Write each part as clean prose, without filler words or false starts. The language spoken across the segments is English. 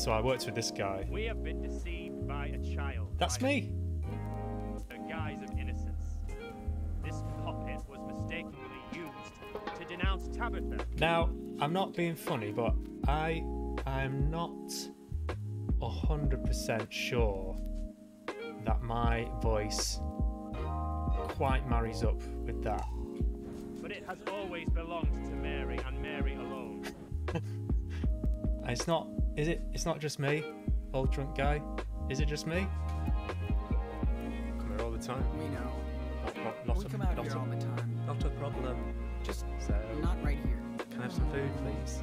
So I worked with this guy. We have been deceived by a child. That's me. The guise of innocence. This puppet was mistakenly used to denounce Tabitha. Now, I'm not being funny, but I'm not 100% sure that my voice quite marries up with that. But it has always belonged to Mary and Mary alone. It's not, is it? It's not just me, old drunk guy. Is it just me? Come here all the time. We know. Not We come out here all the time. Not a problem. Just So, not right here. can I have some food, please?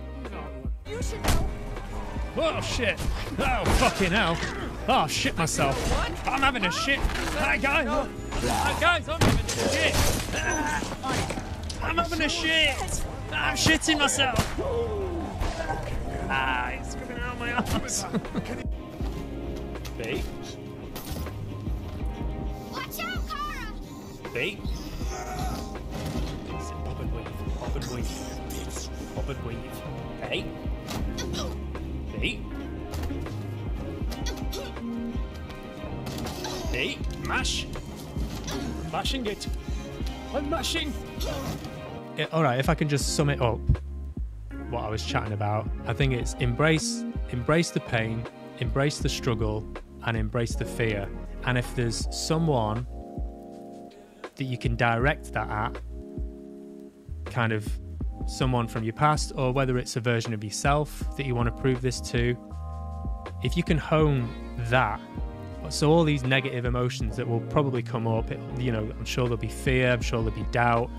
You should know. Oh shit! Oh fucking hell! Oh shit myself! I'm having a shit! Hi guys! Hi guys! I'm having a shit! I'm having a shit! I'm shitting myself! It's coming out of my arms! B? Watch out, Kara! B? Bob and weave. Bob and weave. Bob and weave. A? B? B? Mash? I'm mashing it. I'm mashing. Yeah, all right, if I can just sum it up, what I was chatting about, I think it's embrace the pain, embrace the struggle, and embrace the fear. And if there's someone that you can direct that at, kind of someone from your past, or whether it's a version of yourself that you want to prove this to, if you can hone that, so all these negative emotions that will probably come up, I'm sure there'll be fear, I'm sure there'll be doubt.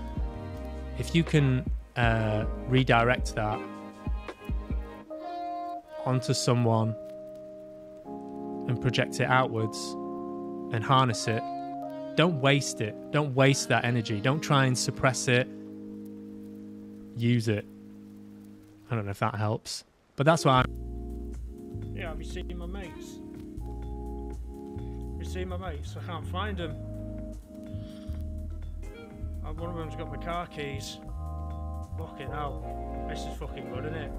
If you can redirect that onto someone and project it outwards and harness it, don't waste it. Don't waste that energy. Don't try and suppress it. Use it. I don't know if that helps, but that's what I'm. Yeah, have you seen my mates? Have you seen my mates? I can't find them. One of them's got my car keys. Fucking hell. This is fucking good, isn't it?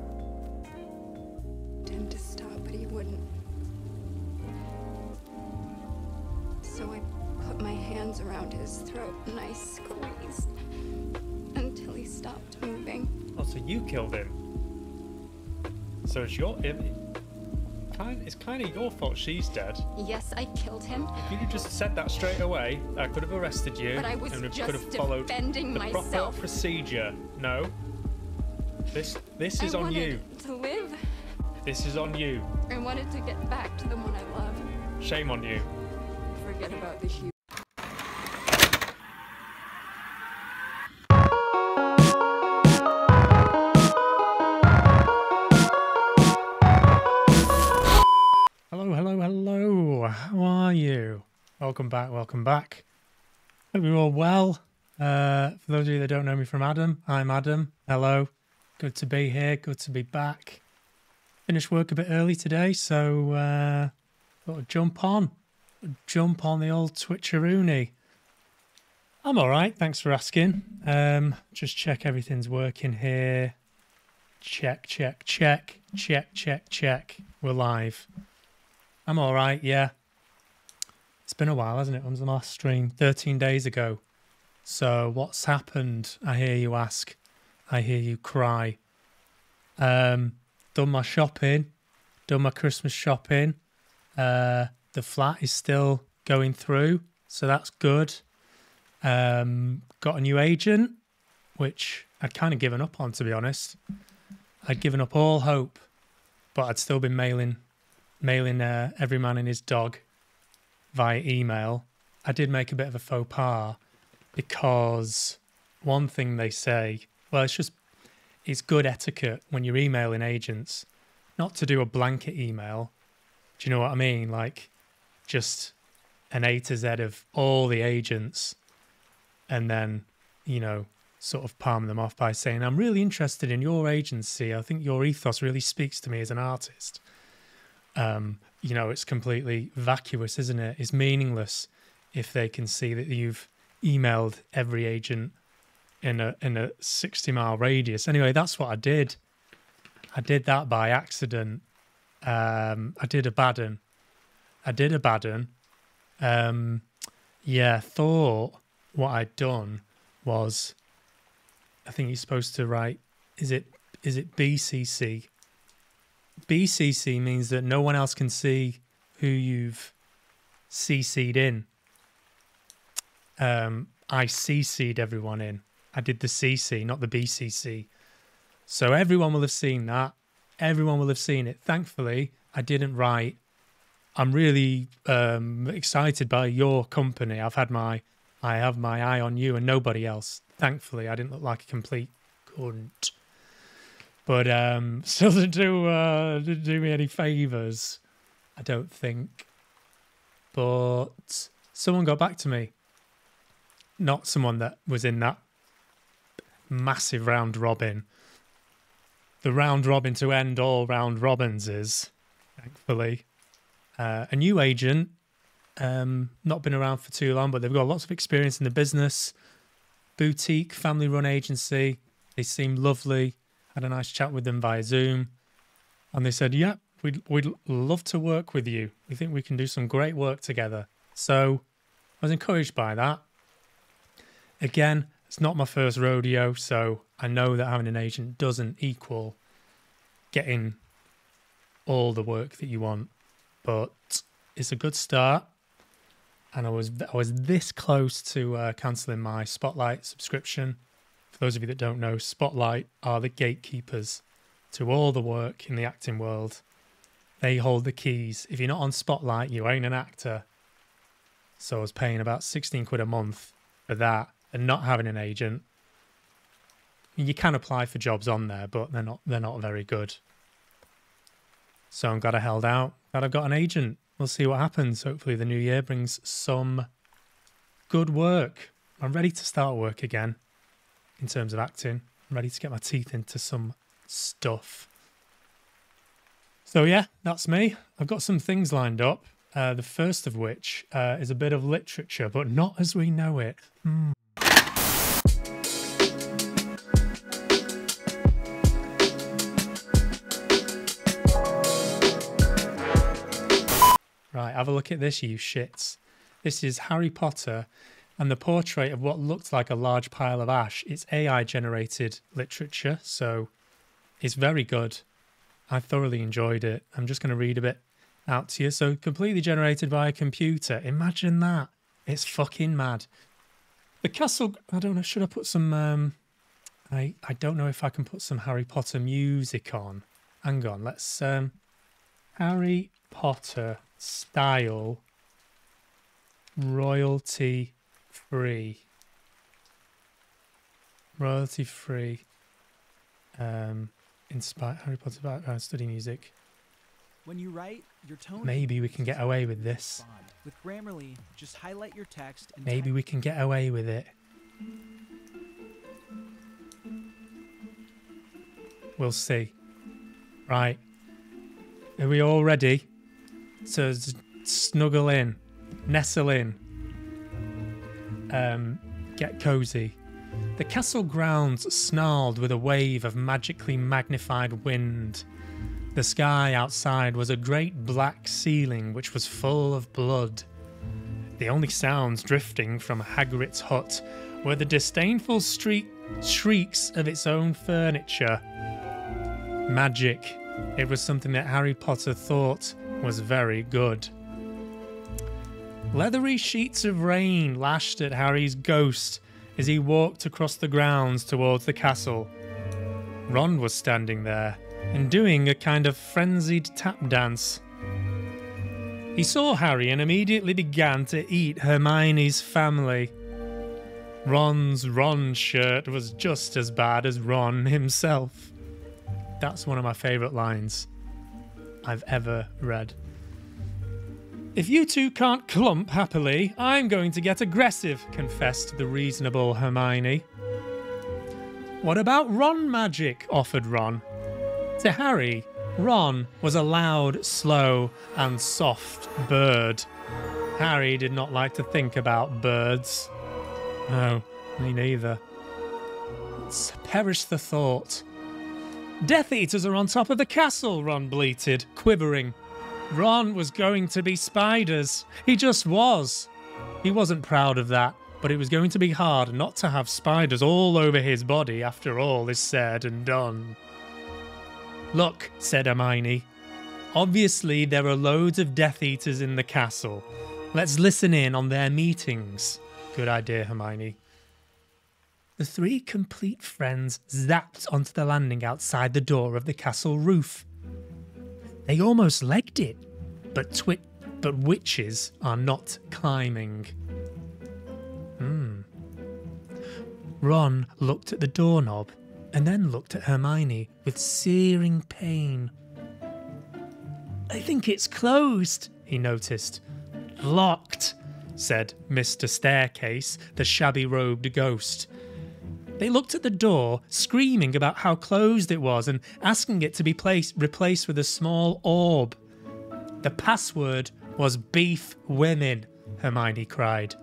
Him to stop, but he wouldn't. So I put my hands around his throat and I squeezed until he stopped moving. Oh, so you killed him. So it's it's kind of your fault she's dead. Yes, I killed him. If you'd just said that straight away, I could have arrested you. But I was and just could have followed defending the myself. proper procedure. No. This is on you. To live. This is on you. I wanted to get back to the one I love. Shame on you. Forget about the huge. Hello. How are you? Welcome back. Hope you're all well. For those of you that don't know me from Adam, I'm Adam. Hello. Good to be here. Good to be back. Finished work a bit early today, so thought I'd jump on the old Twitcheroony. I'm all right. Thanks for asking. Just check everything's working here. Check. We're live. I'm all right, yeah. It's been a while, hasn't it? When was the last stream? 13 days ago. So what's happened? I hear you ask. I hear you cry. Done my shopping. Done my Christmas shopping. The flat is still going through, so that's good. Got a new agent, which I'd kind of given up on, to be honest. I'd given up all hope, but I'd still been mailing every man and his dog via email. I did make a bit of a faux pas because one thing they say, well, it's good etiquette when you're emailing agents not to do a blanket email. Do you know what I mean? Like just an A to Z of all the agents and then, sort of palm them off by saying, I'm really interested in your agency. I think your ethos really speaks to me as an artist. It's completely vacuous, isn't it? It's meaningless if they can see that you've emailed every agent in a 60-mile radius. Anyway, that's what I did. I did that by accident. I did a bad un. Yeah, thought what I'd done was, I think you're supposed to write, is it BCC? BCC means that no one else can see who you've CC'd in. I CC'd everyone in. I did the CC, not the BCC. So everyone will have seen that. Everyone will have seen it. Thankfully, I didn't write, I'm really excited by your company. I have my eye on you and nobody else. Thankfully, I didn't look like a complete cunt. But still didn't do me any favours, I don't think. But someone got back to me. Not someone that was in that massive round robin. The round robin to end all round robins is, thankfully. A new agent, not been around for too long, but they've got lots of experience in the business. Boutique, family-run agency. They seemed lovely. Had a nice chat with them via Zoom. And they said, yeah, we'd love to work with you. We think we can do some great work together. So I was encouraged by that. Again, it's not my first rodeo, so I know that having an agent doesn't equal getting all the work that you want. But it's a good start. And I was this close to cancelling my Spotlight subscription. For those of you that don't know, Spotlight are the gatekeepers to all the work in the acting world. They hold the keys. If you're not on Spotlight, you ain't an actor. So I was paying about 16 quid a month for that and not having an agent. You can apply for jobs on there, but they're not very good. So I'm glad I held out. Glad I've got an agent. We'll see what happens. Hopefully the new year brings some good work. I'm ready to start work again in terms of acting. I'm ready to get my teeth into some stuff. So yeah, that's me. I've got some things lined up. The first of which is a bit of literature, but not as we know it. Right, have a look at this, you shits. This is Harry Potter and the portrait of what looked like a large pile of ash. It's AI-generated literature, so it's very good. I thoroughly enjoyed it. I'm just going to read a bit out to you. So, completely generated by a computer. Imagine that. It's fucking mad. The castle... I don't know, should I put some... I don't know if I can put some Harry Potter music on. Hang on, let's... Harry Potter... style royalty free inspired Harry Potter background study music. When you write, your tone. Maybe we can get away with this. With Grammarly, just highlight your text and Maybe we can get away with it. We'll see. Right. Are we all ready? So snuggle in, nestle in, get cozy. The castle grounds snarled with a wave of magically magnified wind. The sky outside was a great black ceiling which was full of blood. The only sounds drifting from Hagrid's hut were the disdainful shrieks of its own furniture. Magic. It was something that Harry Potter thought was very good. Leathery sheets of rain lashed at Harry's ghost as he walked across the grounds towards the castle. Ron was standing there and doing a kind of frenzied tap dance. He saw Harry and immediately began to eat Hermione's family. Ron's Ron shirt was just as bad as Ron himself. That's one of my favourite lines I've ever read. If you two can't clump happily, I'm going to get aggressive, confessed the reasonable Hermione. What about Ron magic? Offered Ron. To Harry, Ron was a loud, slow, and soft bird. Harry did not like to think about birds. No, me neither. Perish the thought. Death Eaters are on top of the castle, Ron bleated, quivering. Ron was going to be spiders. He just was. He wasn't proud of that, but it was going to be hard not to have spiders all over his body after all is said and done. Look, said Hermione. Obviously, there are loads of Death Eaters in the castle. Let's listen in on their meetings. Good idea, Hermione. The three complete friends zapped onto the landing outside the door of the castle roof. They almost legged it, but witches are not climbing. Ron looked at the doorknob and then looked at Hermione with searing pain. I think it's closed, he noticed. Locked, said Mr. Staircase, the shabby-robed ghost. They looked at the door, screaming about how closed it was and asking it to be replaced with a small orb. The password was beef women, Hermione cried.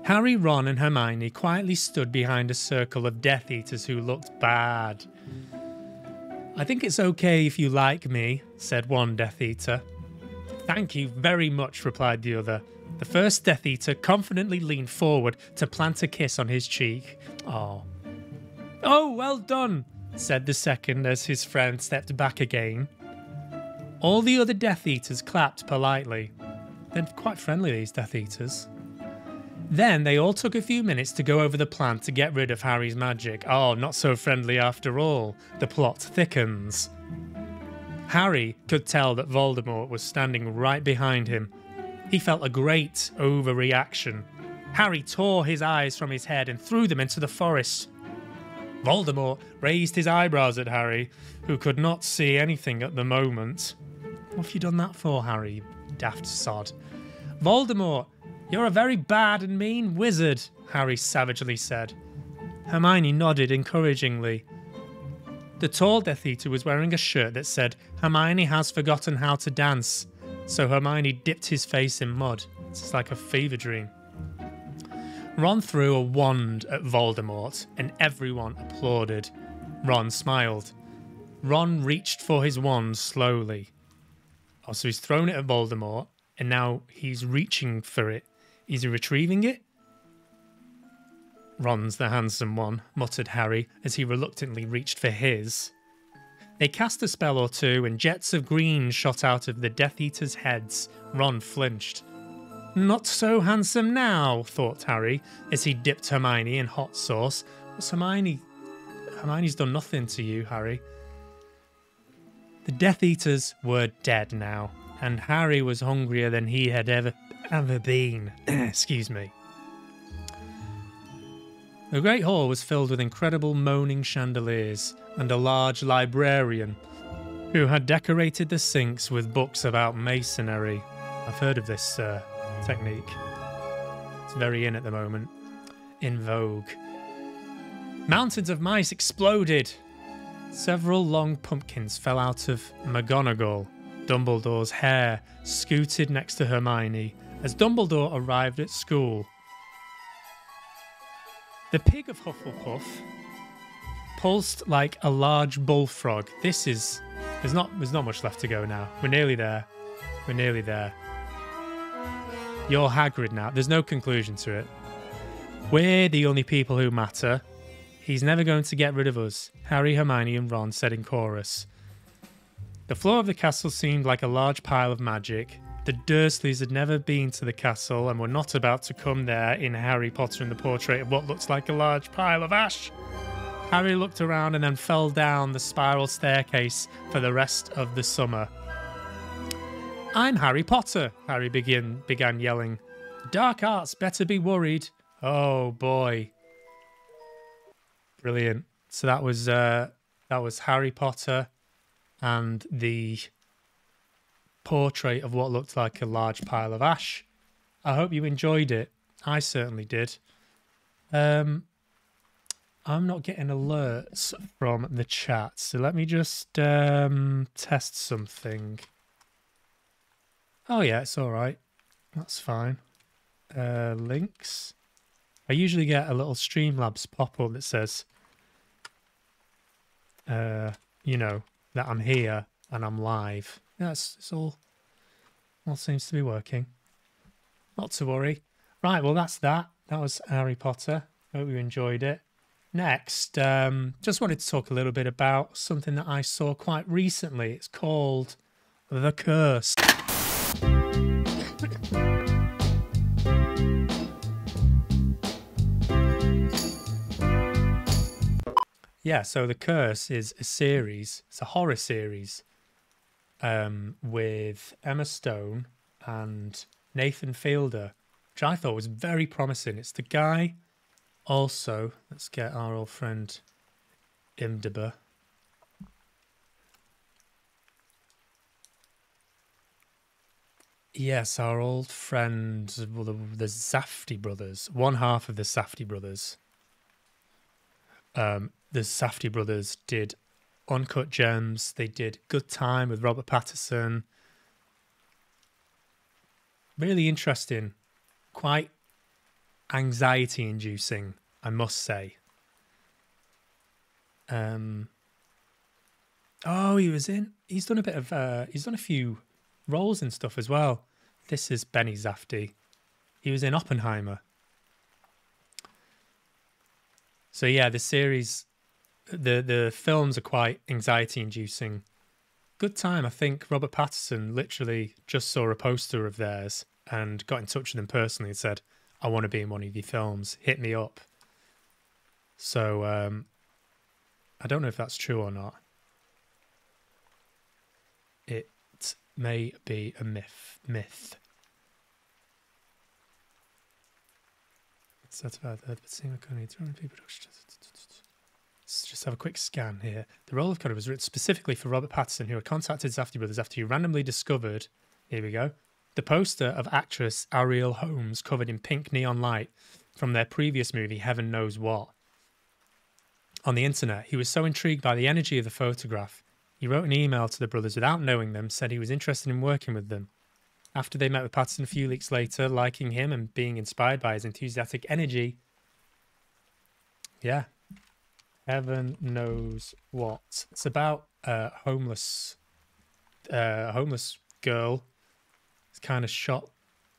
Harry, Ron and Hermione quietly stood behind a circle of Death Eaters who looked bad. I think it's okay if you like me, said one Death Eater. Thank you very much, replied the other. The first Death Eater confidently leaned forward to plant a kiss on his cheek. Oh, well done, said the second as his friend stepped back again. All the other Death Eaters clapped politely. They're quite friendly, these Death Eaters. Then they all took a few minutes to go over the plan to get rid of Harry's magic. Oh, not so friendly after all. The plot thickens. Harry could tell that Voldemort was standing right behind him. He felt a great overreaction. Harry tore his eyes from his head and threw them into the forest. Voldemort raised his eyebrows at Harry, who could not see anything at the moment. What have you done that for, Harry, you daft sod? Voldemort, you're a very bad and mean wizard, Harry savagely said. Hermione nodded encouragingly. The tall Death Eater was wearing a shirt that said, Hermione has forgotten how to dance. So Hermione dipped his face in mud. It's like a fever dream. Ron threw a wand at Voldemort, and everyone applauded. Ron smiled. Ron reached for his wand slowly. Oh, so he's thrown it at Voldemort, and now he's reaching for it. Is he retrieving it? Ron's the handsome one, muttered Harry as he reluctantly reached for his. They cast a spell or two and jets of green shot out of the Death Eaters' heads. Ron flinched. Not so handsome now, thought Harry as he dipped Hermione in hot sauce. What's Hermione? Hermione's done nothing to you, Harry. The Death Eaters were dead now, and Harry was hungrier than he had ever been. Excuse me. The Great Hall was filled with incredible moaning chandeliers and a large librarian who had decorated the sinks with books about masonry. I've heard of this technique. It's very in at the moment. In vogue. Mountains of mice exploded. Several long pumpkins fell out of McGonagall. Dumbledore's hair scooted next to Hermione as Dumbledore arrived at school. The pig of Hufflepuff pulsed like a large bullfrog. There's not much left to go now. We're nearly there. We're nearly there. You're Hagrid now. There's no conclusion to it. We're the only people who matter. He's never going to get rid of us, Harry, Hermione and Ron said in chorus. The floor of the castle seemed like a large pile of magic. The Dursleys had never been to the castle and were not about to come there in Harry Potter and the Portrait of what looks like a large pile of ash. Harry looked around and then fell down the spiral staircase for the rest of the summer. I'm Harry Potter, Harry began yelling. Dark arts better be worried. Oh boy. Brilliant. So that was Harry Potter and the portrait of what looked like a large pile of ash. I hope you enjoyed it. I certainly did. I'm not getting alerts from the chat, so let me just test something. Oh yeah, it's all right. That's fine. Links. I usually get a little Streamlabs pop-up that says you know, that I'm here and I'm live. Yeah, it's all seems to be working. Not to worry. Right, well, that's that. That was Harry Potter. Hope you enjoyed it. Next, just wanted to talk a little bit about something that I saw quite recently. It's called The Curse. Yeah, so The Curse is a series. It's a horror series with Emma Stone and Nathan Fielder, which I thought was very promising. It's the guy also, let's get our old friend Imdb. Yes, our old friend, well, the Safdie brothers, one half of the Safdie brothers. The Safdie brothers did Uncut Gems. They did Good Time with Robert Pattinson. Really interesting, quite anxiety-inducing, I must say. Oh, he's done a bit of, he's done a few roles and stuff as well. This is Benny Safdie. He was in Oppenheimer. So yeah, the series, the films are quite anxiety-inducing. Good Time, I think Robert Pattinson literally just saw a poster of theirs and got in touch with them personally and said, I want to be in one of your films. Hit me up. So I don't know if that's true or not. It may be a myth. That's about that. Let's just have a quick scan here. The role of Connor was written specifically for Robert Pattinson, who had contacted Safdie brothers after he randomly discovered, here we go, the poster of actress Ariel Holmes covered in pink neon light from their previous movie, Heaven Knows What. On the internet, he was so intrigued by the energy of the photograph, he wrote an email to the brothers without knowing them, said he was interested in working with them. After they met with Pattinson a few weeks later, liking him and being inspired by his enthusiastic energy, yeah, Heaven Knows What. It's about a homeless girl. It's kind of shot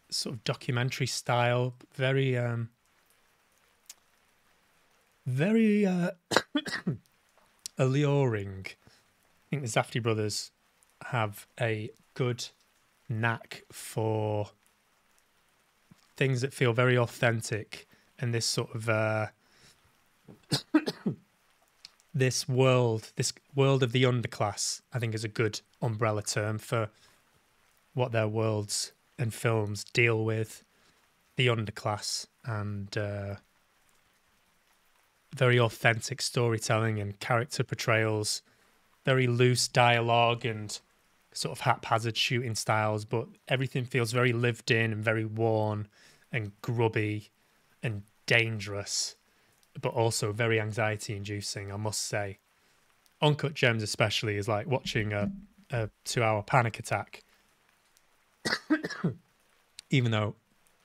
sort of documentary style, very alluring. I think the Safdie brothers have a good knack for things that feel very authentic, and this sort of this world of the underclass, I think, is a good umbrella term for what their worlds and films deal with. The underclass, and very authentic storytelling and character portrayals, very loose dialogue and sort of haphazard shooting styles, but everything feels very lived in and very worn and grubby and dangerous, but also very anxiety inducing, I must say. Uncut Gems especially is like watching a 2-hour panic attack. Even though,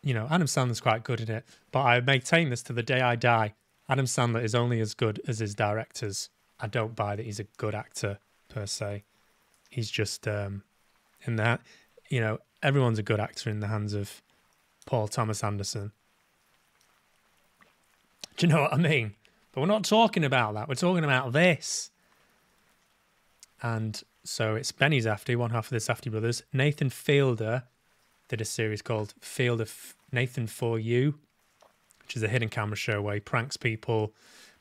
you know, Adam Sandler's quite good in it, but I maintain this to the day I die. Adam Sandler is only as good as his directors. I don't buy that he's a good actor per se. He's just in that, you know, everyone's a good actor in the hands of Paul Thomas Anderson. Do you know what I mean? But we're not talking about that. We're talking about this. And so it's Benny Safdie, one half of the Safdie brothers. Nathan Fielder did a series called Fielder Nathan For You, which is a hidden camera show where he pranks people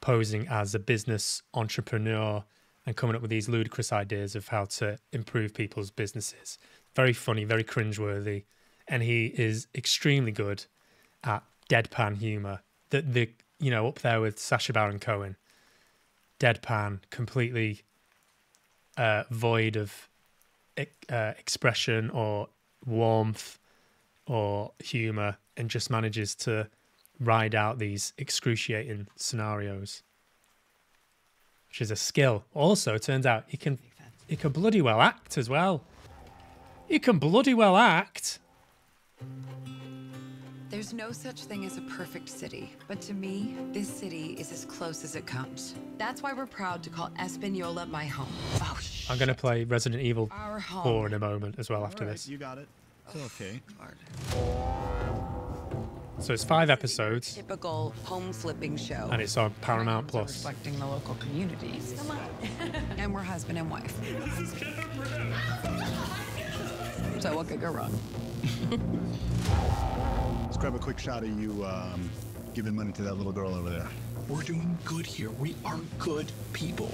posing as a business entrepreneur and coming up with these ludicrous ideas of how to improve people's businesses. Very funny, very cringeworthy. And he is extremely good at deadpan humour. The you know, up there with Sacha Baron Cohen. Deadpan, completely void of expression or warmth or humour, and just manages to ride out these excruciating scenarios, which is a skill. Also, it turns out he can bloody well act as well. He can bloody well act. There's no such thing as a perfect city, but to me, this city is as close as it comes. That's why we're proud to call Espanola my home. Oh, I'm going to play Resident Evil Our 4 home. in a moment as well after this. You got it. It's okay. So it's 5 episodes, Typical home flipping show. and it's on Paramount Plus. Reflecting the local communities. Come on. And we're husband and wife. So what could go wrong? Let's grab a quick shot of you giving money to that little girl over there. We're doing good here. We are good people.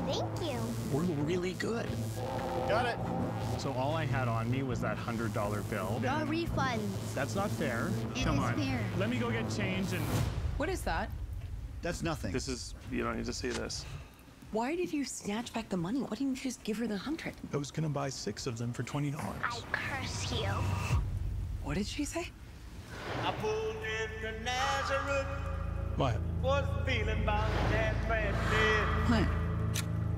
Thank you. We're really good. Got it. So all I had on me was that $100 bill. No refunds. That's not fair. It Come is on. fair. Let me go get change and... What is that? That's nothing. This is... You don't need to see this. Why did you snatch back the money? Why didn't you just give her the 100? I was gonna buy 6 of them for $20. I curse you. What did she say? I pulled into Nazareth, What? was feeling about that bad day. What?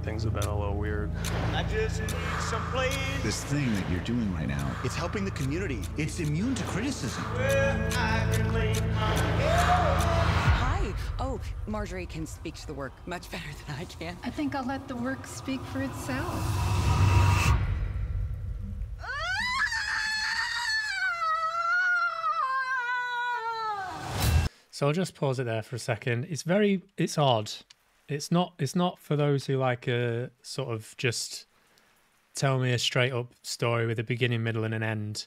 Things have been a little weird. I just need some place This thing that you're doing right now, it's helping the community. It's immune to criticism. where I can lay my head. Hi. Oh, Marjorie can speak to the work much better than I can. I think I'll let the work speak for itself. So I'll just pause it there for a second. It's odd. It's not for those who like a sort of just tell me a straight up story with a beginning, middle, and an end.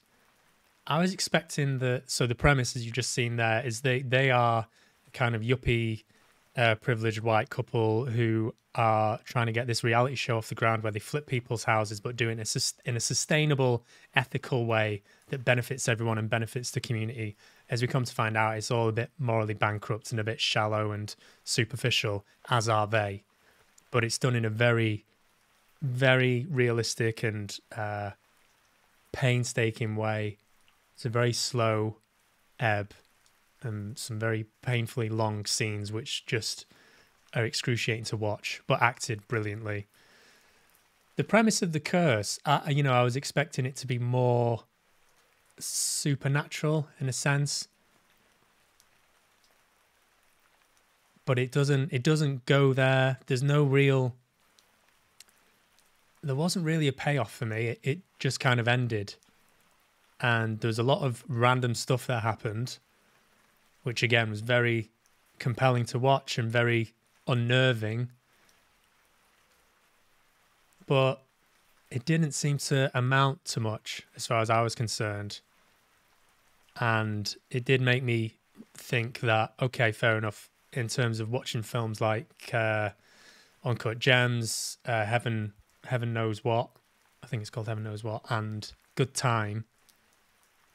I was expecting so the premise, as you've just seen there, is they are a kind of yuppie, privileged white couple who are trying to get this reality show off the ground where they flip people's houses, but do it in a sustainable, ethical way that benefits everyone and benefits the community. As we come to find out, it's all a bit morally bankrupt and a bit shallow and superficial, as are they. But it's done in a very, very realistic and painstaking way. It's a very slow ebb and some very painfully long scenes, which just are excruciating to watch, but acted brilliantly. The premise of the curse, I was expecting it to be more supernatural in a sense, but it doesn't go there. There wasn't really a payoff for me. It just kind of ended, and there was a lot of random stuff that happened, which again was very compelling to watch and very unnerving, but it didn't seem to amount to much as far as I was concerned. And it did make me think that, okay, fair enough, in terms of watching films like Uncut Gems, Heaven Knows What, I think it's called Heaven Knows What, and Good Time.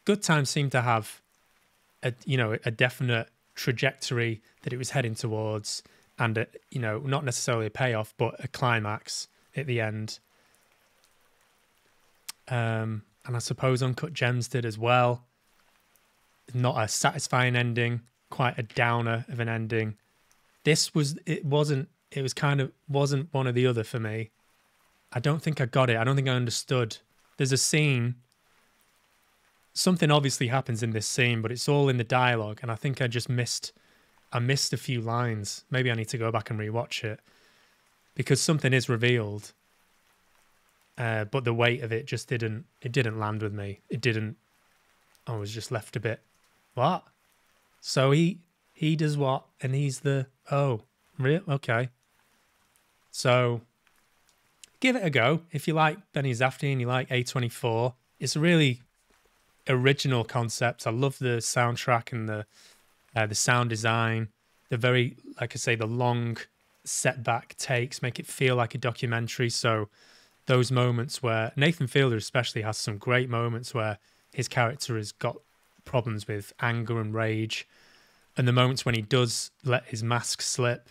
Good Time seemed to have a definite trajectory that it was heading towards, and not necessarily a payoff, but a climax at the end. And I suppose Uncut Gems did as well. Not a satisfying ending, quite a downer of an ending. It wasn't one or the other for me. I don't think I got it. I don't think I understood. There's a scene, something obviously happens in this scene, but it's all in the dialogue, and I think I missed a few lines. Maybe I need to go back and rewatch it, because something is revealed. But the weight of it just didn't land with me. I was just left a bit, what? So he does what? And he's okay. So give it a go. If you like Benny Safdie and you like A24, it's a really original concept. I love the soundtrack and the sound design. The very, like I say, the long setback takes make it feel like a documentary. So those moments where Nathan Fielder especially has some great moments where his character has got problems with anger and rage, and the moments when he does let his mask slip,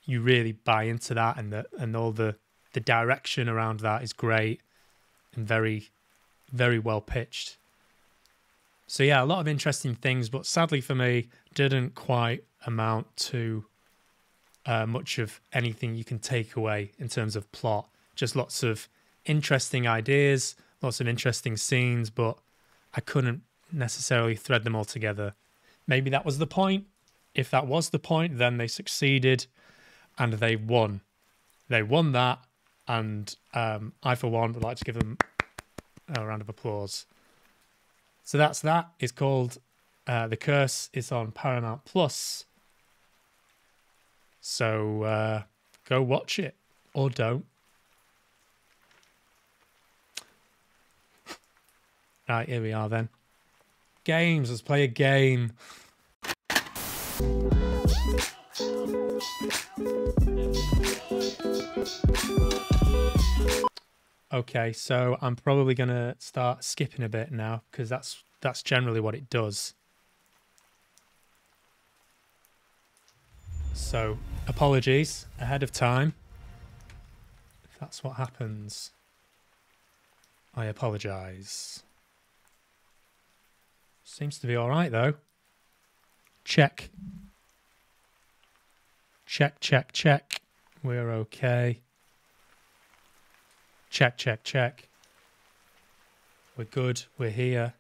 you really buy into that, and all the direction around that is great and very, very well pitched. So yeah, a lot of interesting things, but sadly for me, didn't quite amount to much of anything you can take away in terms of plot. Just lots of interesting ideas, lots of interesting scenes, but I couldn't necessarily thread them all together. Maybe that was the point. If that was the point, then they succeeded and they won. They won that, and I, for one, would like to give them a round of applause. So that's that. It's called The Curse. It's on Paramount Plus. So go watch it, or don't. Right, here we are then. Games. Let's play a game. Okay, so I'm probably going to start skipping a bit now, because that's generally what it does. So, apologies ahead of time. If that's what happens, I apologise. Seems to be all right, though. Check. Check, check, check. We're okay. Check, check, check. We're good. We're here.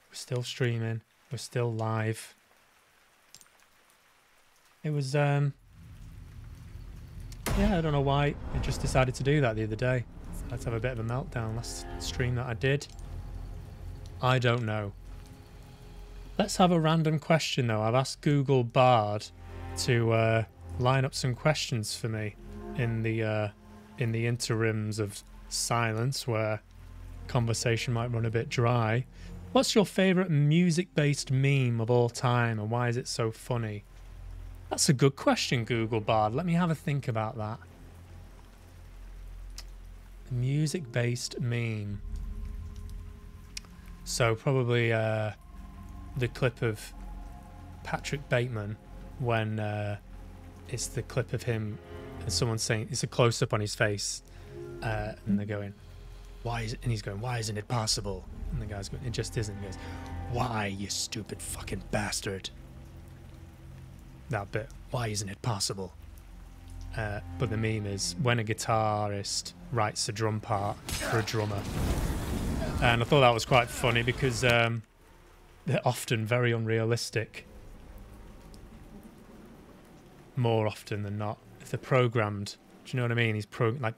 We're still streaming. We're still live. It was, yeah, I don't know why I just decided to do that the other day. Let's have a bit of a meltdown last stream that I did. I don't know. Let's have a random question, though. I've asked Google Bard to line up some questions for me in the interims of silence where conversation might run a bit dry. What's your favourite music-based meme of all time, and why is it so funny? That's a good question, Google Bard. Let me have a think about that. Music-based meme. So probably the clip of Patrick Bateman when it's the clip of him and someone saying, it's a close-up on his face, and they're going, why is it? And he's going, why isn't it possible? And the guy's going, it just isn't. He goes, why, you stupid fucking bastard? That bit, why isn't it possible? But the meme is when a guitarist writes a drum part for a drummer. And I thought that was quite funny because they're often very unrealistic. More often than not. If they're programmed, do you know what I mean? He's like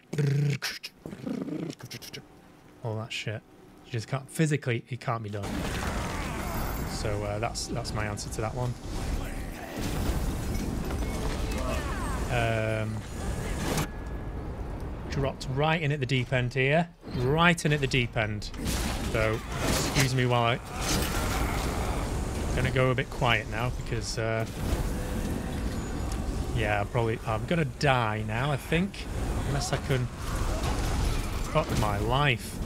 all that shit. You just can't, physically, it can't be done. So that's my answer to that one. Dropped right in at the deep end here. Right in at the deep end. So, excuse me while I'm gonna go a bit quiet now because, yeah, I'm gonna die now, I think. Unless I can... Fuck my life.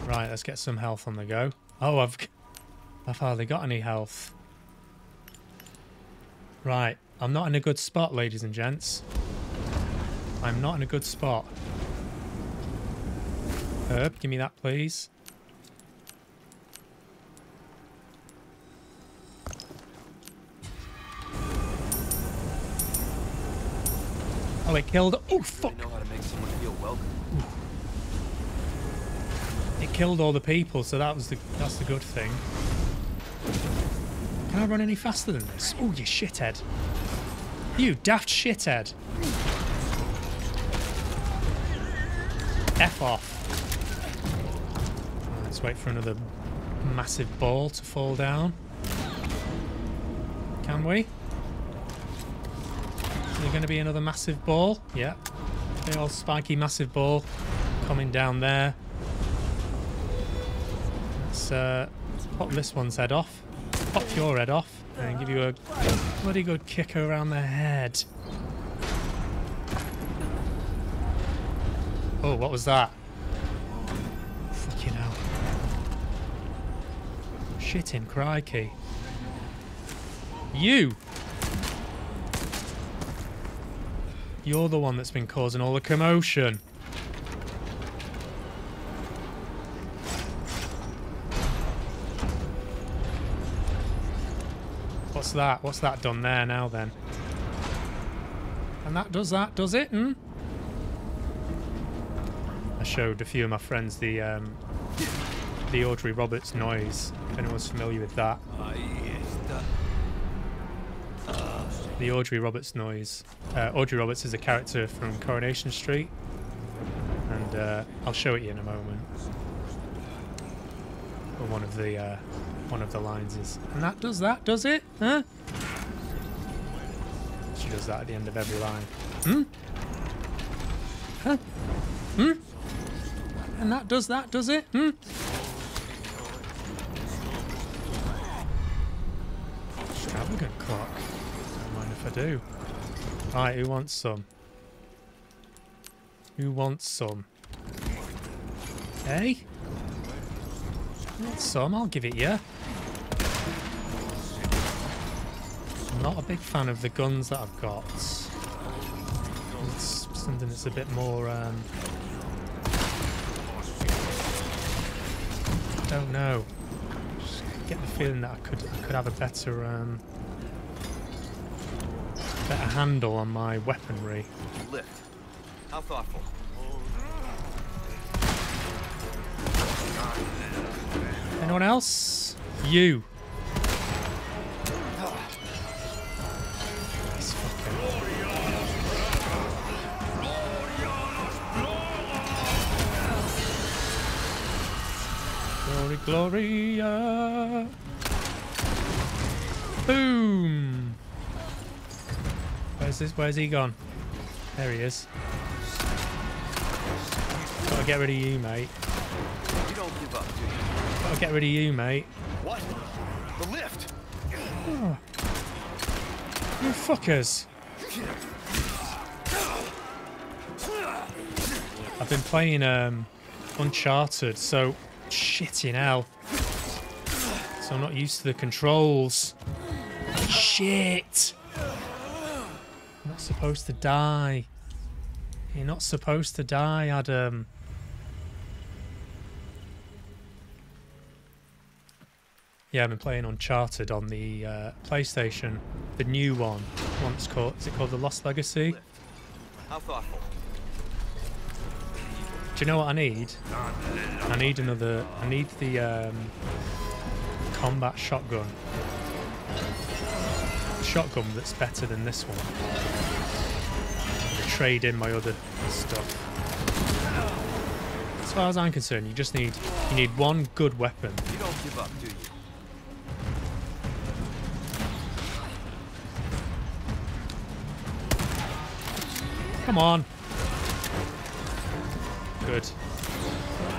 Right, let's get some health on the go. Oh, I've hardly got any health. Right, I'm not in a good spot, ladies and gents. I'm not in a good spot. Herb, give me that, please. Oh, it killed... Oh, fuck! They know how to make someone feel welcome. It killed all the people, so that's the good thing. Can I run any faster than this? Oh, you shithead. You daft shithead. F off. Let's wait for another massive ball to fall down. Can we? Is there going to be another massive ball? Yeah. Big old spiky massive ball coming down there. Let's pop this one's head off. Pop your head off and give you a bloody good kick around the head. Oh, what was that? Fucking hell. Shitting crikey. You! You're the one that's been causing all the commotion. What's that? What's that done there now then? And that, does it? Hmm? I showed a few of my friends the Audrey Roberts noise, if anyone's familiar with that. The Audrey Roberts noise. Audrey Roberts is a character from Coronation Street, and I'll show it you in a moment. But one of the lines is, and that does it? Huh? She does that at the end of every line. Hmm? Huh? Hmm? And that does it? Hmm? Extravagant clock. Don't mind if I do. Right, who wants some? Who wants some? Hey? You want some? I'll give it you. I'm not a big fan of the guns that I've got. It's something that's a bit more, I don't know. Just get the feeling that I could have a better handle on my weaponry. Lift. How thoughtful. Anyone else? You. This fucker. Glory, Gloria. Boom. Where's he gone? There he is. Gotta get rid of you, mate. You don't give up, do you? Gotta get rid of you, mate. What? The lift. Oh. You fuckers. I've been playing Uncharted, so shitting hell. So I'm not used to the controls. Shit. You're not supposed to die. You're not supposed to die, Adam. Yeah, I've been playing Uncharted on the PlayStation, the new one. Is it called The Lost Legacy? How thoughtful. Do you know what I need? I need the combat shotgun. A shotgun that's better than this one. To trade in my other stuff. As far as I'm concerned, you need one good weapon. You don't give up, do you? Come on. Good.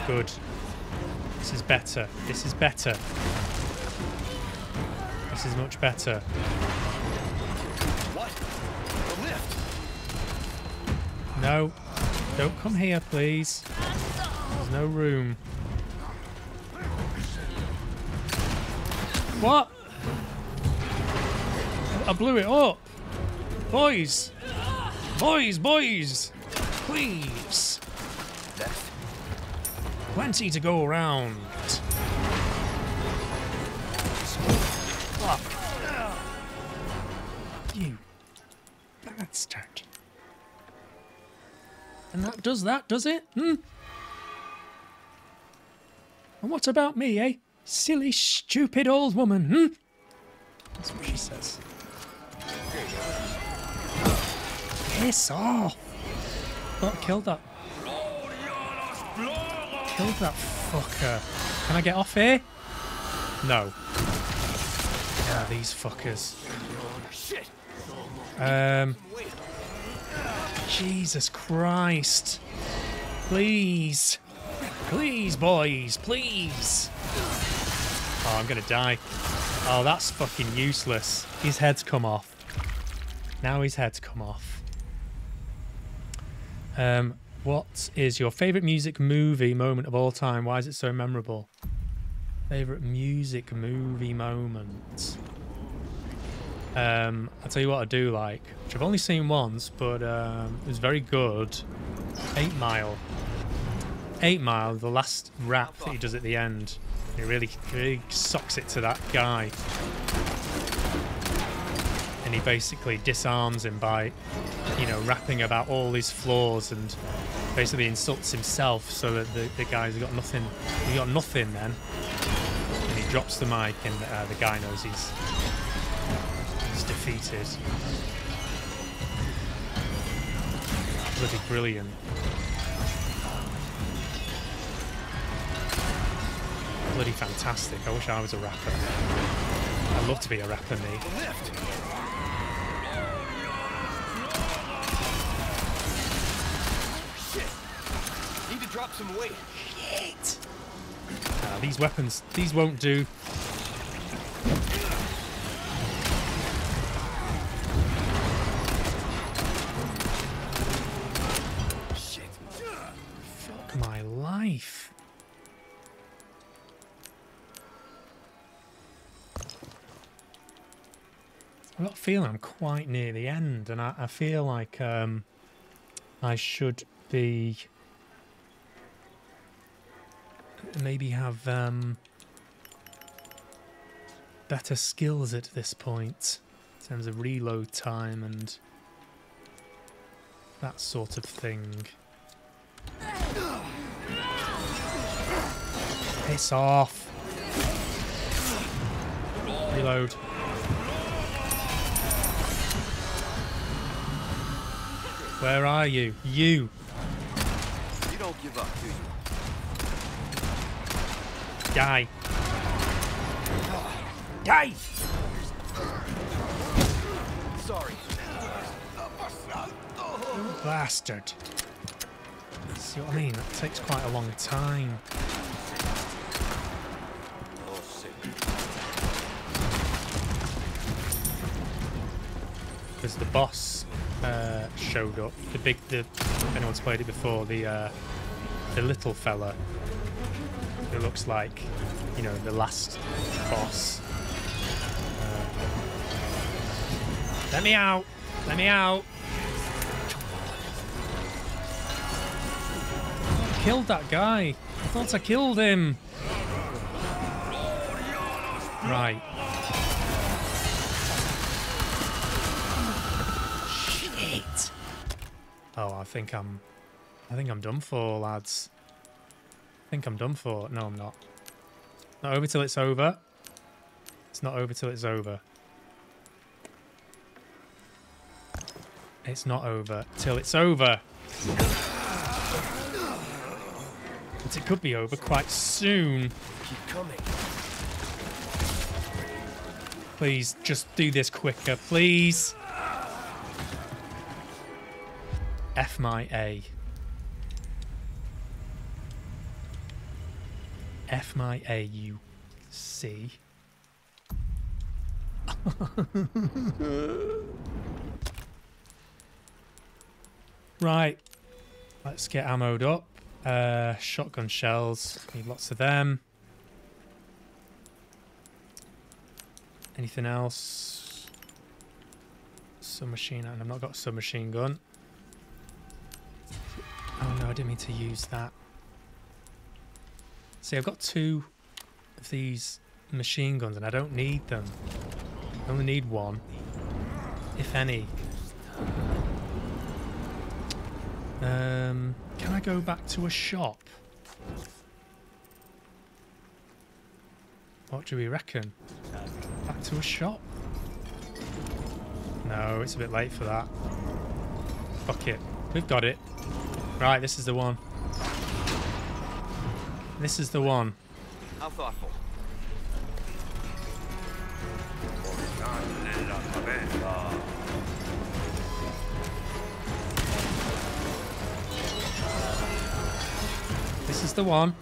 Good. This is better. This is better. This is much better. What? The lift. No. Don't come here, please. There's no room. What? I blew it up. Boys. Boys. Please. Plenty to go around. Fuck. You bastard. And that does it? Hmm? And what about me, eh? Silly, stupid old woman, hmm? That's what she says. Piss off! Oh, killed that. Killed that fucker. Can I get off here? No. Yeah, these fuckers. Jesus Christ. Please. Please, boys. Please. Oh, I'm gonna die. Oh, that's fucking useless. His head's come off. Now his head's come off. What is your favourite music movie moment of all time? Why is it so memorable? Favourite music movie moment? I'll tell you what I do like, which I've only seen once, but it was very good. 8 Mile. 8 Mile, the last rap that he does at the end. He really socks it to that guy. And and he basically disarms him by, you know, rapping about all his flaws and basically insults himself so that the guy's got nothing. He got nothing then, and he drops the mic, and the guy knows he's defeated. Bloody brilliant. Bloody fantastic. I wish I was a rapper. I'd love to be a rapper, me. Shit! Need to drop some weight. Shit! These weapons, these won't do. Shit! Fuck my life. I've got a feeling I'm quite near the end, and I feel like I should be maybe have better skills at this point in terms of reload time and that sort of thing. Piss off. Reload. Where are you? You! You don't give up, do you? Die! Die! Sorry. Bastard. See what I mean? That takes quite a long time. Oh shit. Because the boss showed up. If anyone's played it before, the little fella who looks like, you know, the last boss. Let me out! Let me out! I killed that guy. I thought I killed him. Right. Shit. Oh, I think I'm done for, lads. I think I'm done for. No, I'm not. Not over till it's over. It's not over till it's over. It's not over till it's over. But it could be over quite soon. Keep coming. Please, just do this quicker, please. F my A. F my A, you see. Right. Let's get ammoed up. Shotgun shells. Need lots of them. Anything else? Submachine gun. I've not got a submachine gun. Oh no, I didn't mean to use that. See, I've got 2 of these machine guns and I don't need them. I only need 1, if any. Can I go back to a shop? What do we reckon? Back to a shop? No, it's a bit late for that. Fuck it. We've got it. Right, this is the one. This is the one. How thoughtful. This is the one.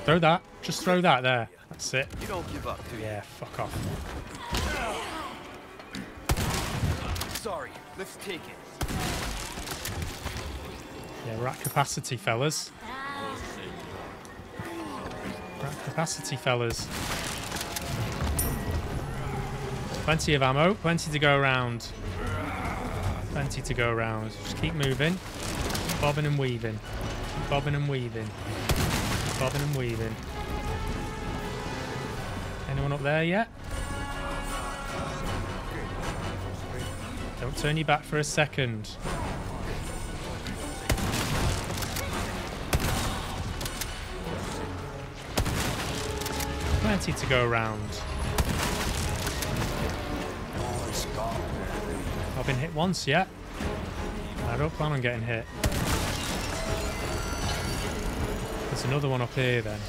Throw that. Just throw that there. That's it. You don't give up, do you? Yeah, fuck off. Sorry, let's take it. Yeah, we're at capacity, fellas. Right capacity, fellas. Plenty of ammo, plenty to go around. Plenty to go around. Just keep moving. Keep bobbing and weaving. Keep bobbing and weaving. Keep bobbing and weaving. Anyone up there yet? Don't turn your back for a second. Plenty to go around. I've been hit once yet. I don't plan on getting hit. There's another one up here then.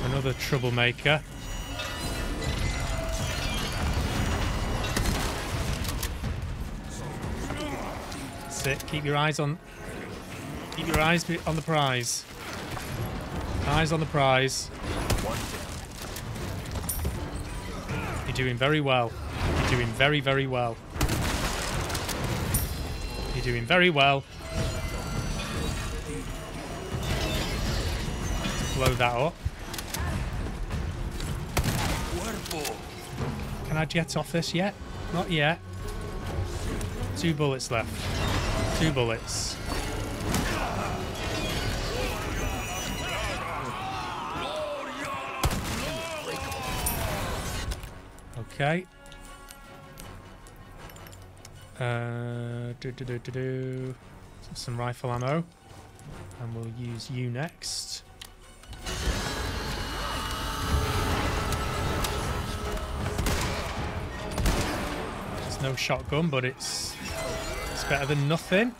Another troublemaker. That's it. Keep your eyes on the prize. Eyes on the prize. You're doing very well. You're doing very, very well. You're doing very well. Blow that up. Can I get off this yet? Not yet. 2 bullets left. 2 bullets. Okay. Some rifle ammo. And we'll use you next. It's no shotgun, but it's better than nothing.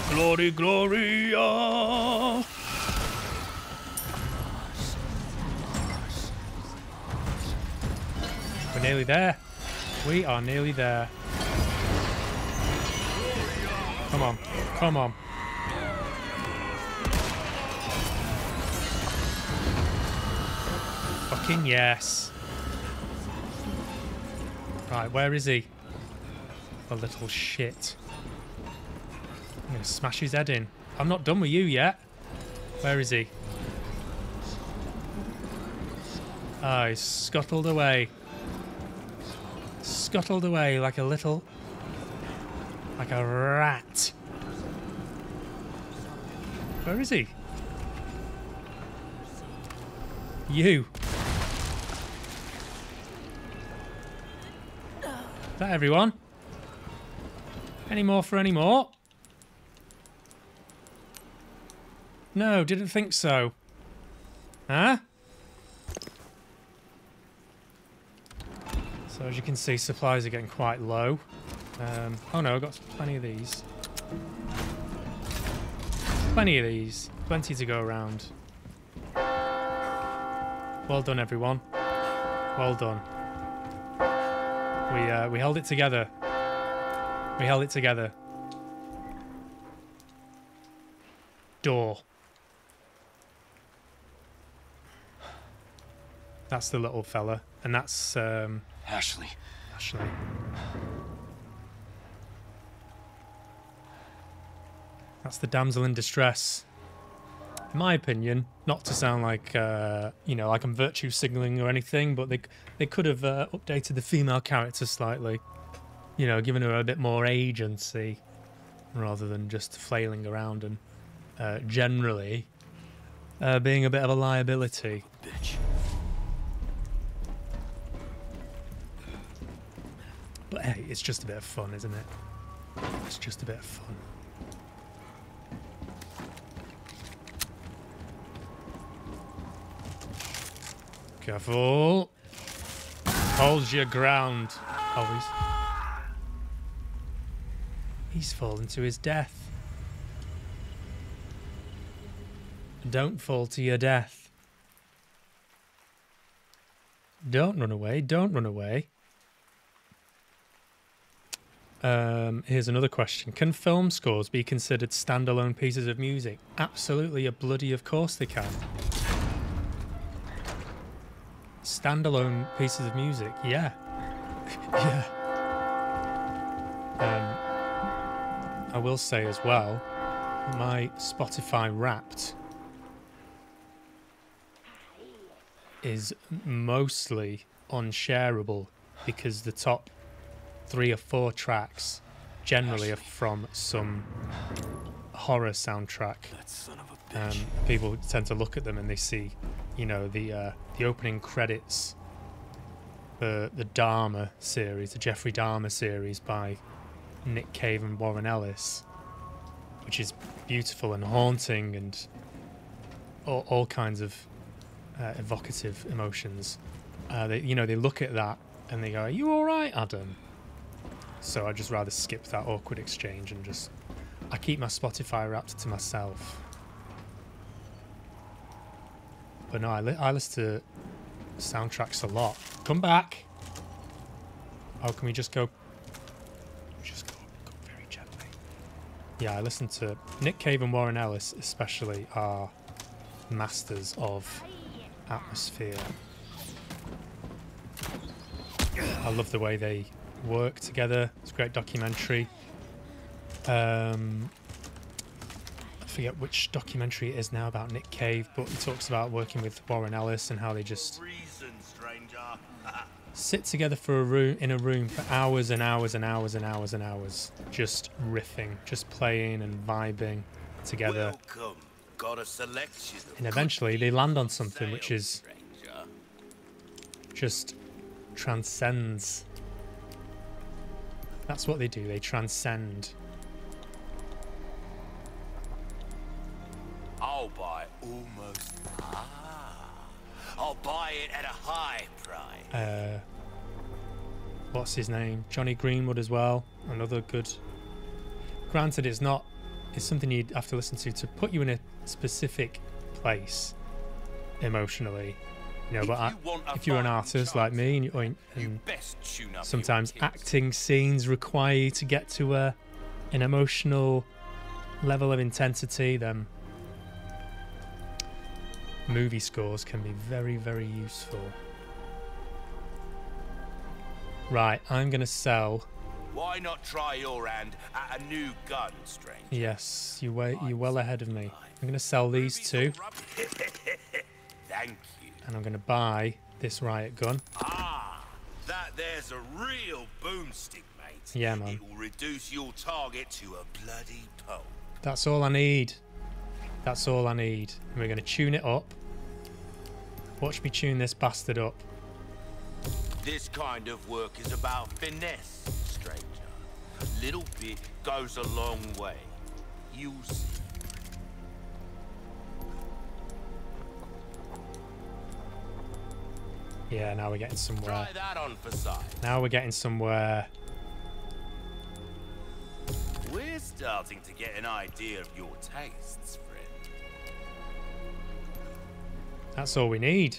Glory, Gloria! We're nearly there. We are nearly there. Come on. Come on. Fucking yes. Right, where is he? The little shit. I'm gonna smash his head in. I'm not done with you yet. Where is he? Ah, he's scuttled away. Scuttled away like a little... like a rat. Where is he? You. Is that everyone? Any more for any more? No, didn't think so. Huh? So as you can see, supplies are getting quite low. Oh no, I've got plenty of these. Plenty of these. Plenty to go around. Well done, everyone. Well done. We held it together. We held it together. Door. That's the little fella, and that's Ashley. Ashley. That's the damsel in distress. In my opinion, not to sound like you know, like I'm virtue signaling or anything, but they could have updated the female character slightly. You know, given her a bit more agency rather than just flailing around and generally being a bit of a liability. Bitch. But hey, it's just a bit of fun, isn't it? It's just a bit of fun. Careful. Hold your ground. Oh, he's fallen to his death. Don't fall to your death. Don't run away. Don't run away. Here's another question. Can film scores be considered standalone pieces of music? Absolutely, a bloody of course they can. Standalone pieces of music, yeah. Yeah. I will say as well, my Spotify Wrapped is mostly unshareable because the top 3 or 4 tracks generally are from some horror soundtrack. People tend to look at them and they see, you know, the opening credits, the Dahmer series, the Jeffrey Dahmer series by Nick Cave and Warren Ellis, which is beautiful and haunting and all kinds of evocative emotions. They look at that and they go, "Are you all right, Adam?" So I'd just rather skip that awkward exchange and I keep my Spotify Wrapped to myself. But no, I listen to soundtracks a lot. Come back. Oh, can we just go? Go very gently. Yeah, I listen to Nick Cave and Warren Ellis, especially, are masters of atmosphere. I love the way they work together. It's a great documentary. I forget which documentary it is now about Nick Cave, but he talks about working with Warren Ellis and how they just sit together in a room for hours and hours and hours and hours and hours, just riffing, just playing and vibing together. And eventually they land on something which is just transcends. That's what they do, they transcend. I'll buy almost. I'll buy it at a high price. What's his name? Johnny Greenwood as well. Another good. Granted, it's something you'd have to listen to put you in a specific place emotionally. You know, but if you're an artist like me, and sometimes acting scenes require you to get to an emotional level of intensity, then movie scores can be very, very useful. Right, I'm going to sell. Why not try your hand at a new gun, stranger? Yes, you're well ahead of me. I'm going to sell these 2. Thank you. And I'm going to buy this riot gun. That there's a real boomstick, mate. Yeah, man. It will reduce your target to a bloody pulp. That's all I need. That's all I need. And we're going to tune it up. Watch me tune this bastard up. This kind of work is about finesse, stranger. A little bit goes a long way. You'll see. Yeah, now we're getting somewhere. Try that on for size. Now we're getting somewhere. We're starting to get an idea of your tastes, friend. That's all we need.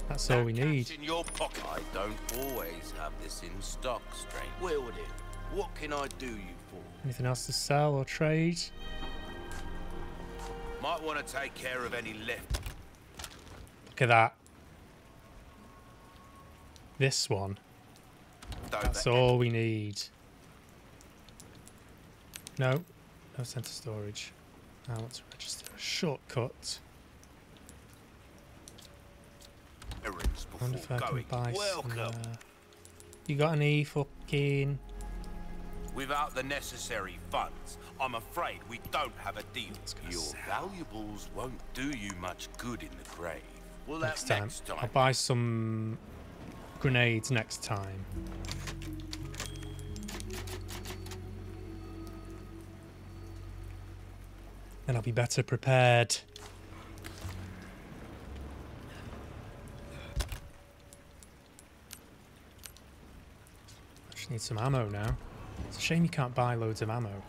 That's all we need. In your pocket. I don't always have this in stock, stranger. Well then, what can I do you for? Anything else to sell or trade? Might want to take care of any left. Look at that. This one. That's all we need. No center storage. I want to register a shortcut. I wonder if I can buy some. You got any fucking? Without the necessary funds, I'm afraid we don't have a deal. Your valuables won't do you much good in the grave. Well, Next time. I'll buy some grenades next time. Then I'll be better prepared. I just need some ammo now. It's a shame you can't buy loads of ammo.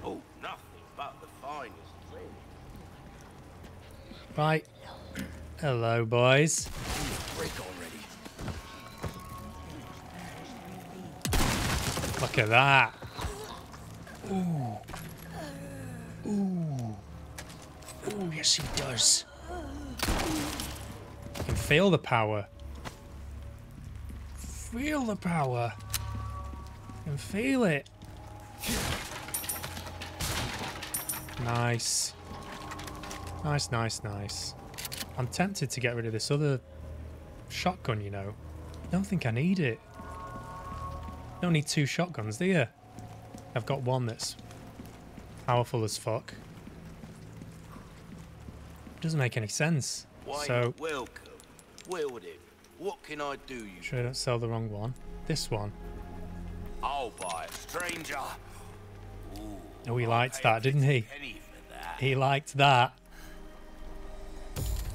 Oh, nothing but the finest thing. Right. Hello, boys. Break already. Look at that. Ooh. Ooh. Ooh, yes he does. You can feel the power. Feel the power. can feel it. Nice. Nice, nice, nice. I'm tempted to get rid of this other shotgun, you know. I don't think I need it. You don't need 2 shotguns, do you? I've got one that's powerful as fuck. Doesn't make any sense. Why, So, welcome. Well then, what can I do you? sure I don't sell the wrong one. This one. I'll buy it, stranger. Ooh, Oh, he I'll liked pay that, didn't he? penny for that. He liked that.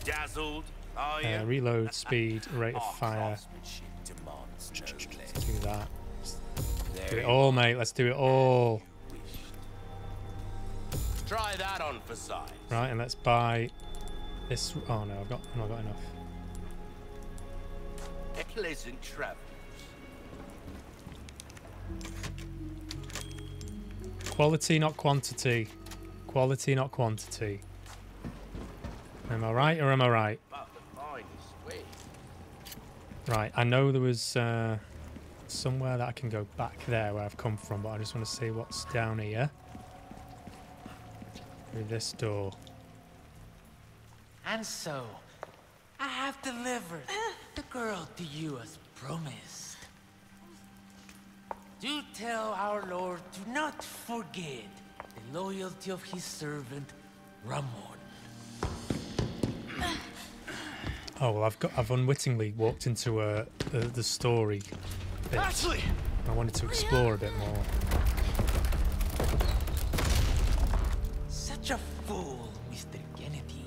Dazzled, are you? Reload speed, rate of Our fire. craftsmanship demands no less. Let's do that. There Do it you all, mate. Let's do it all. Try that on for size. Right, and let's buy this. Oh no, I've not got enough. Pleasant travels. Quality, not quantity. Quality, not quantity. Am I right or am I right? But the finest way. Right, I know there was somewhere that I can go back there where I've come from, but I just want to see what's down here. Through this door. And so, I have delivered the girl to you as promised. Do tell our Lord to not forget the loyalty of his servant, Ramon. Oh well, I've unwittingly walked into the story bit. Ashley! I wanted to explore a bit more. Such a fool, Mr. Kennedy.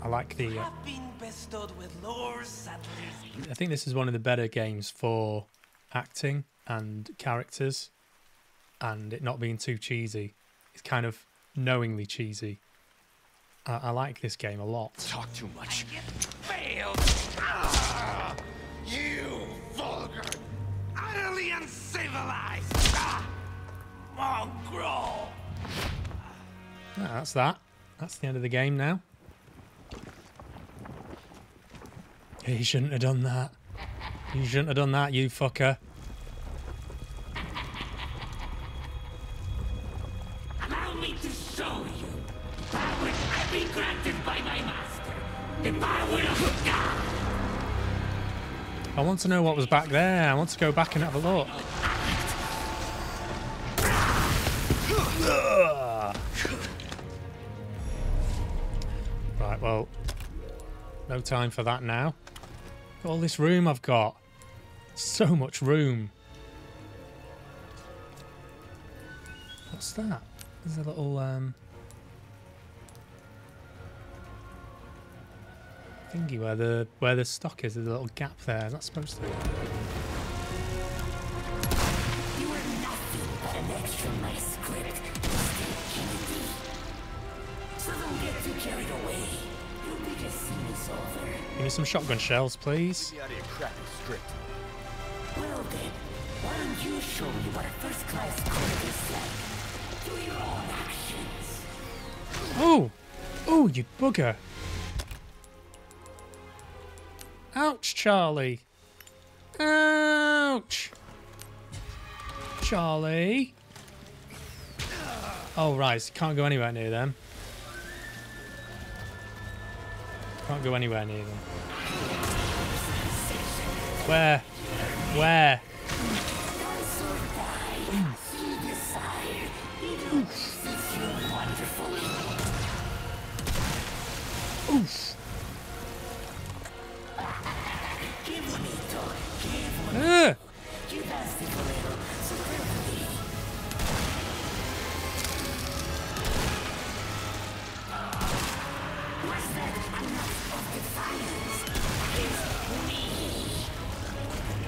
I like the. Have been bestowed with lore settlers. I think this is one of the better games for acting and characters, and it not being too cheesy. It's kind of knowingly cheesy. I like this game a lot. Talk too much. Failed! You vulgar, utterly uncivilized mongrel! That's that. That's the end of the game now. You shouldn't have done that. You shouldn't have done that, you fucker. Allow me to show you the powers I've been granted by my master. The power of God. I want to know what was back there. I want to go back and have a look. Right, well, no time for that now. All this room I've got. So much room. What's that? There's a little thingy where the stock is. There's a little gap there. Is that supposed to be? You are nothing but an extra in my script, Mr. Kennedy. So don't get too carried away. Your biggest scene is over. Give me some shotgun shells, please. Get out of your crappy script. Well then, why don't you show me what a first-class court is like? Do your own actions. Oh! Oh, you bugger. Ouch, Charlie. Ouch. Charlie. Oh, right. So can't go anywhere near them. Can't go anywhere near them. Where? Where? Oof. Ugh.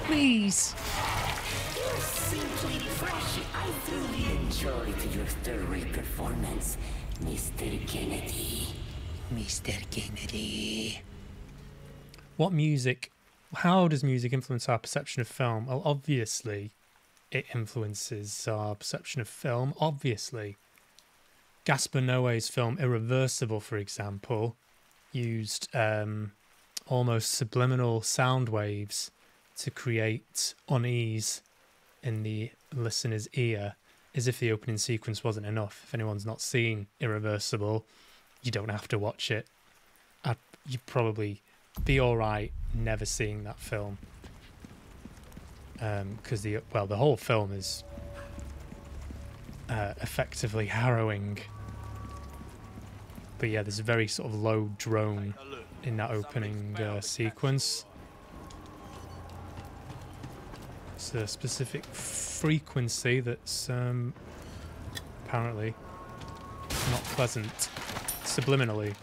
Please. You're simply fresh. I truly enjoyed your thorough performance, Mr. Kennedy. Mr. Kennedy. What music? How does music influence our perception of film? Well, obviously, it influences our perception of film. Obviously, Gaspar Noé's film Irreversible, for example, used almost subliminal sound waves to create unease in the listener's ear, as if the opening sequence wasn't enough. If anyone's not seen Irreversible, you don't have to watch it. You'd probably be all right never seeing that film, because the whole film is effectively harrowing. But yeah, there's a very sort of low drone in that opening sequence. It's a specific frequency that's apparently not pleasant, subliminally.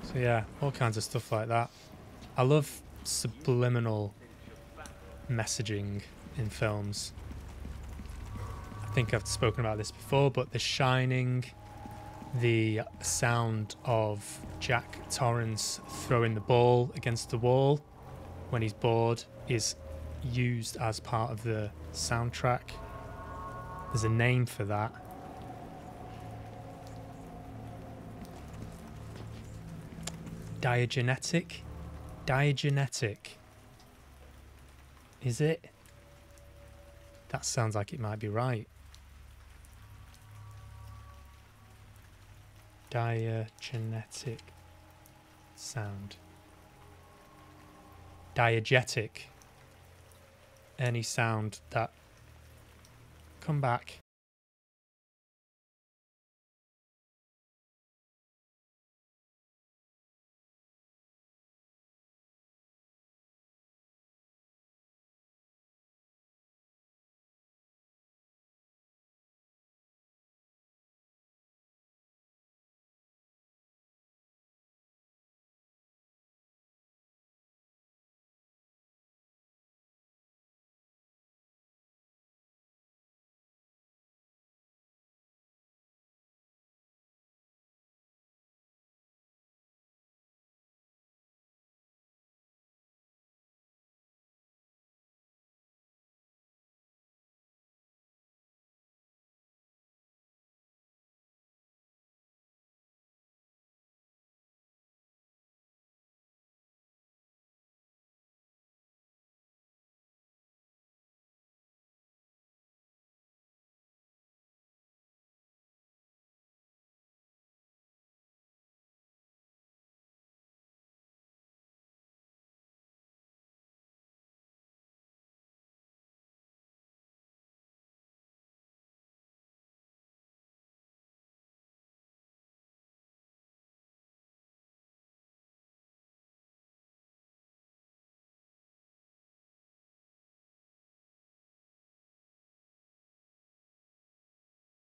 So yeah, all kinds of stuff like that. I love subliminal messaging in films. I think I've spoken about this before, but The Shining, the sound of Jack Torrance throwing the ball against the wall when he's bored is used as part of the soundtrack. There's a name for that. Diegetic? Diegetic. Is it? That sounds like it might be right. Diegetic sound. Diegetic. Any sound that... Come back.